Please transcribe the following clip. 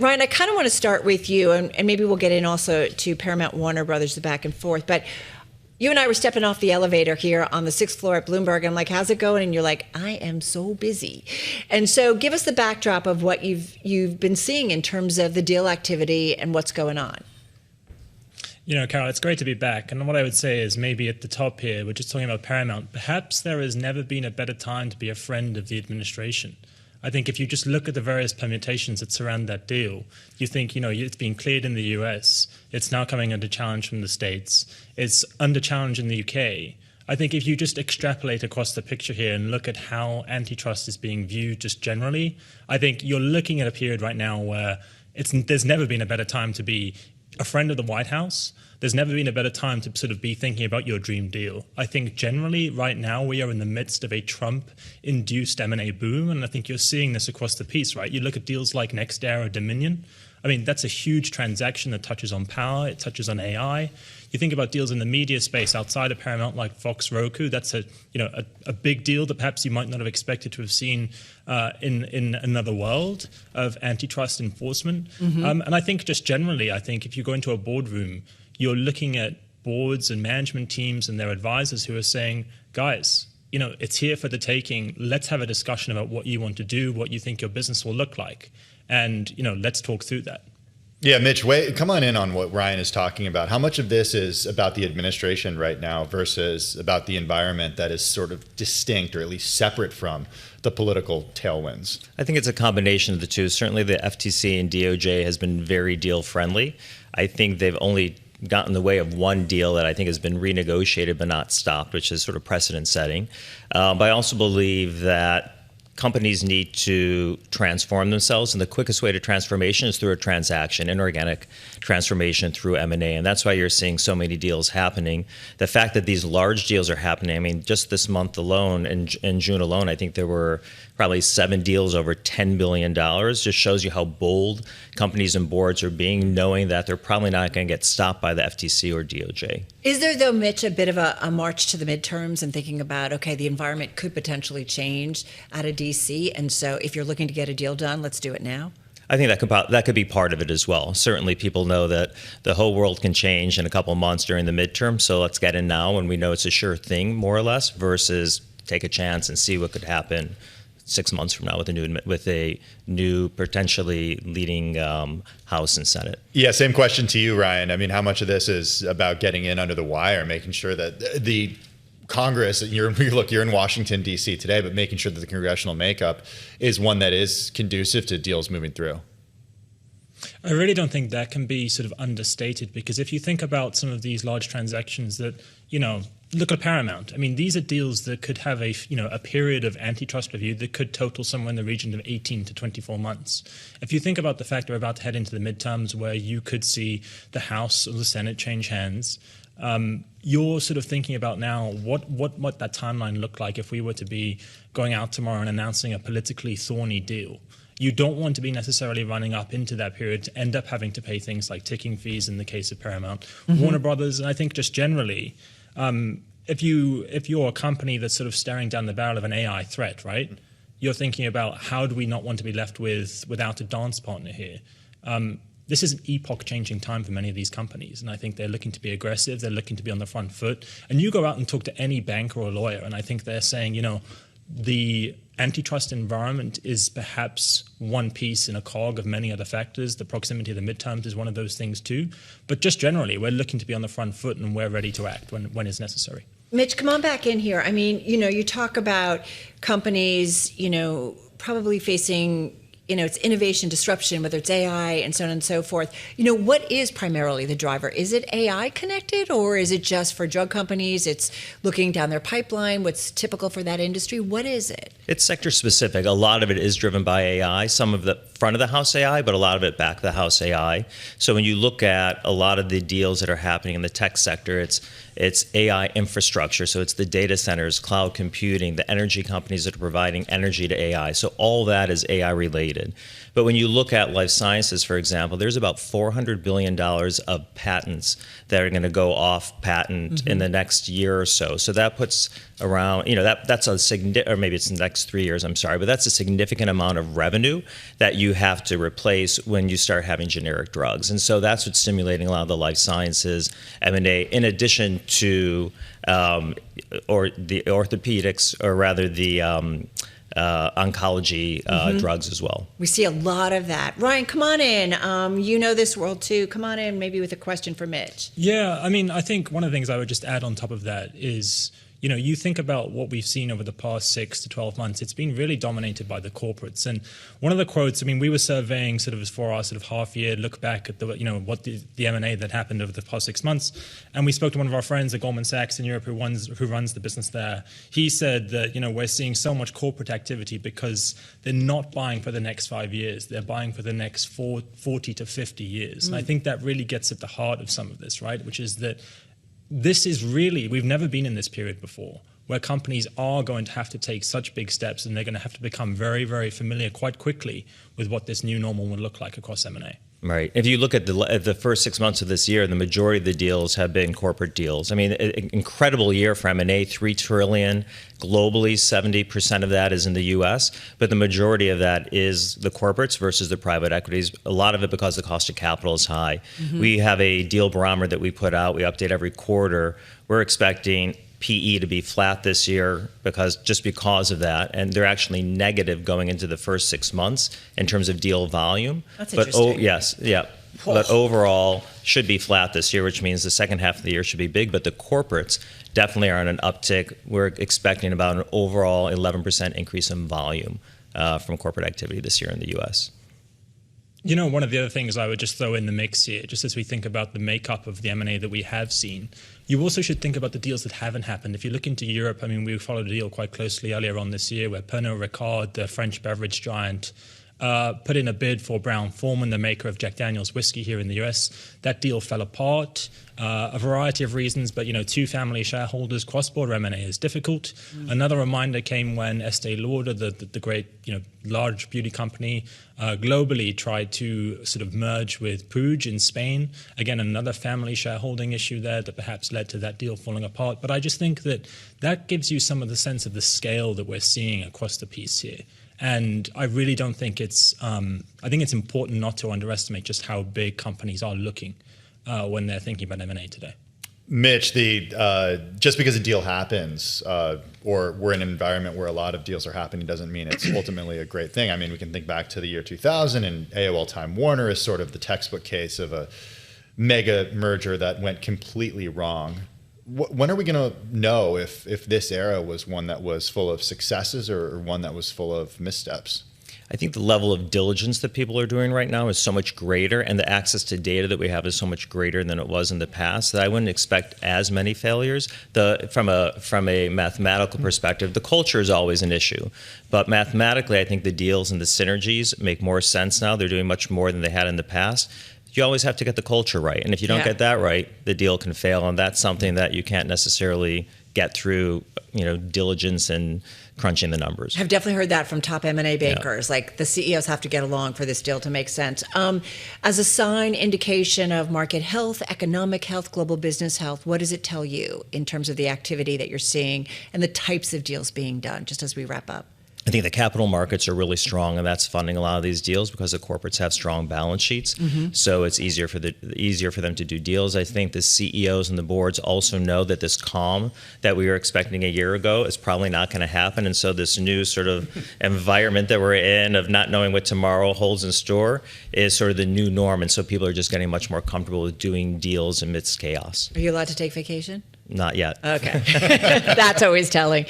Ryan, I kind of want to start with you, and maybe we'll get in also to Paramount Warner Brothers, the back and forth. But you and I were stepping off the elevator here on the 6th floor at Bloomberg. And I'm like, how's it going? And you're like, I am so busy. And so give us the backdrop of what you've been seeing in terms of the deal activity and what's going on. You know, Carol, it's great to be back. And what I would say is maybe at the top here, we're just talking about Paramount. Perhaps there has never been a better time to be a friend of the administration. I think if you just look at the various permutations that surround that deal, you think, you know, it's been cleared in the US. It's now coming under challenge from the States. It's under challenge in the UK. I think if you just extrapolate across the picture here and look at how antitrust is being viewed just generally, I think you're looking at a period right now where there's never been a better time to be a friend of the White House. There's never been a better time to sort of be thinking about your dream deal. I think generally right now we are in the midst of a Trump-induced M&A boom, and I think you're seeing this across the piece, right? You look at deals like NextEra or Dominion. I mean, that's a huge transaction that touches on power, it touches on AI. You think about deals in the media space outside of Paramount like Fox Roku, that's a big deal that perhaps you might not have expected to have seen in another world of antitrust enforcement. Mm-hmm. And I think just generally, I think if you go into a boardroom, you're looking at boards and management teams and their advisors who are saying, guys, you know, it's here for the taking. Let's have a discussion about what you want to do, what you think your business will look like. And, you know, let's talk through that. Yeah, Mitch, come on in on what Ryan is talking about. How much of this is about the administration right now versus about the environment that is sort of distinct or at least separate from the political tailwinds? I think it's a combination of the two. Certainly the FTC and DOJ has been very deal friendly. I think they've only got in the way of one deal that I think has been renegotiated but not stopped, which is sort of precedent setting. But I also believe that companies need to transform themselves, and the quickest way to transformation is through a transaction, inorganic transformation through M&A, and that's why you're seeing so many deals happening. The fact that these large deals are happening, I mean, just this month alone, in June alone, I think there were probably 7 deals over $10 billion, just shows you how bold companies and boards are being, knowing that they're probably not going to get stopped by the FTC or DOJ. Is there, though, Mitch, a bit of a march to the midterms and thinking about, okay, the environment could potentially change out of D.C., and so if you're looking to get a deal done, let's do it now? I think that could be part of it as well. Certainly people know that the whole world can change in a couple of months during the midterm, so let's get in now when we know it's a sure thing, more or less, versus take a chance and see what could happen 6 months from now with a new potentially leading House and Senate. Yeah, same question to you, Ryan. I mean, how much of this is about getting in under the wire, making sure that the Congress, you're in Washington, D.C. today, but making sure that the congressional makeup is one that is conducive to deals moving through? I really don't think that can be sort of understated, because if you think about some of these large transactions that, you know, look at Paramount. I mean, these are deals that could have a period of antitrust review that could total somewhere in the region of 18 to 24 months. If you think about the fact that we're about to head into the midterms where you could see the House or the Senate change hands, you're sort of thinking about now what that timeline looked like if we were to be going out tomorrow and announcing a politically thorny deal. You don't want to be necessarily running up into that period to end up having to pay things like ticking fees in the case of Paramount, mm-hmm. Warner Brothers, and I think just generally, if you're a company that's sort of staring down the barrel of an AI threat, right? You're thinking about how do we not want to be left without a dance partner here. This is an epoch-changing time for many of these companies, and I think they're looking to be aggressive. They're looking to be on the front foot. And you go out and talk to any banker or lawyer, and I think they're saying, you know, the antitrust environment is perhaps one piece in a cog of many other factors. The proximity of the midterms is one of those things too. But just generally, we're looking to be on the front foot, and we're ready to act when it's necessary. Mitch, come on back in here. I mean, you know, you talk about companies, you know, probably facing, you know, it's innovation, disruption, whether it's AI and so on and so forth. You know, what is primarily the driver? Is it AI connected, or is it just for drug companies? It's looking down their pipeline, what's typical for that industry? What is it? It's sector specific. A lot of it is driven by AI, some of the front of the house AI, but a lot of it back of the house AI. So when you look at a lot of the deals that are happening in the tech sector, it's AI infrastructure. So it's the data centers, cloud computing, the energy companies that are providing energy to AI. So all that is AI related. did. But when you look at life sciences, for example, there's about $400 billion of patents that are going to go off patent in the next year or so. So that puts around, that's a significant, or maybe it's the next 3 years, I'm sorry, but that's a significant amount of revenue that you have to replace when you start having generic drugs. And so that's what's stimulating a lot of the life sciences M&A, in addition to or the orthopedics, or rather the oncology drugs as well. We see a lot of that. Ryan, come on in. You know this world too. Come on in, maybe with a question for Mitch. Yeah, I mean, I think one of the things I would just add on top of that is, you think about what we've seen over the past 6 to 12 months, it's been really dominated by the corporates. And one of the quotes, I mean, we were surveying sort of for our sort of half year look back at the, what the M&A that happened over the past 6 months. And we spoke to one of our friends at Goldman Sachs in Europe who runs the business there. He said that, we're seeing so much corporate activity because they're not buying for the next 5 years. They're buying for the next 40 to 50 years. And I think that really gets at the heart of some of this, right? Which is that this is really, we've never been in this period before, where companies are going to have to take such big steps, and they're going to have to become very, very familiar quite quickly with what this new normal would look like across M&A. Right. If you look at the first 6 months of this year, the majority of the deals have been corporate deals. I mean, an incredible year for M&A, $3 trillion globally. 70% of that is in the U.S., but the majority of that is the corporates versus the private equities. A lot of it because the cost of capital is high. We have a deal barometer that we put out. We update every quarter. We're expecting PE to be flat this year because of that, and they're actually negative going into the first 6 months in terms of deal volume. That's interesting. But overall should be flat this year, which means the second half of the year should be big. But the corporates definitely are on an uptick. We're expecting about an overall 11% increase in volume from corporate activity this year in the U.S. One of the other things I would just throw in the mix here, just as we think about the makeup of the M&A that we have seen, you also should think about the deals that haven't happened. If you look into Europe, I mean, we followed a deal quite closely earlier on this year where Pernod Ricard, the French beverage giant, put in a bid for Brown-Forman, the maker of Jack Daniel's whiskey here in the US. That deal fell apart, a variety of reasons, but, two family shareholders, cross-border M&A is difficult. Another reminder came when Estee Lauder, the great, large beauty company, globally tried to sort of merge with Puig in Spain. Again, another family shareholding issue there that perhaps led to that deal falling apart. But I just think that gives you some of the sense of the scale that we're seeing across the piece here. And I really don't think I think it's important not to underestimate just how big companies are looking when they're thinking about M&A today. Mitch, just because a deal happens or we're in an environment where a lot of deals are happening doesn't mean it's ultimately a great thing. I mean, we can think back to the year 2000, and AOL Time Warner is sort of the textbook case of a mega merger that went completely wrong. When are we going to know if this era was one that was full of successes or one that was full of missteps? I think the level of diligence that people are doing right now is so much greater, and the access to data that we have is so much greater than it was in the past, that I wouldn't expect as many failures. From a mathematical perspective, the culture is always an issue. But mathematically, I think the deals and the synergies make more sense now. They're doing much more than they had in the past. You always have to get the culture right. And if you don't get that right, the deal can fail. And that's something that you can't necessarily get through, diligence and crunching the numbers. I've definitely heard that from top M&A bankers. Yeah. Like the CEOs have to get along for this deal to make sense. As a sign, indication of market health, economic health, global business health, what does it tell you in terms of the activity that you're seeing and the types of deals being done, just as we wrap up? I think the capital markets are really strong, and that's funding a lot of these deals because the corporates have strong balance sheets. So it's easier for them to do deals. I think the CEOs and the boards also know that this calm that we were expecting a year ago is probably not going to happen, and so this new sort of environment that we're in of not knowing what tomorrow holds in store is sort of the new norm, and so people are just getting much more comfortable with doing deals amidst chaos. Are you allowed to take vacation? Not yet. Okay. That's always telling.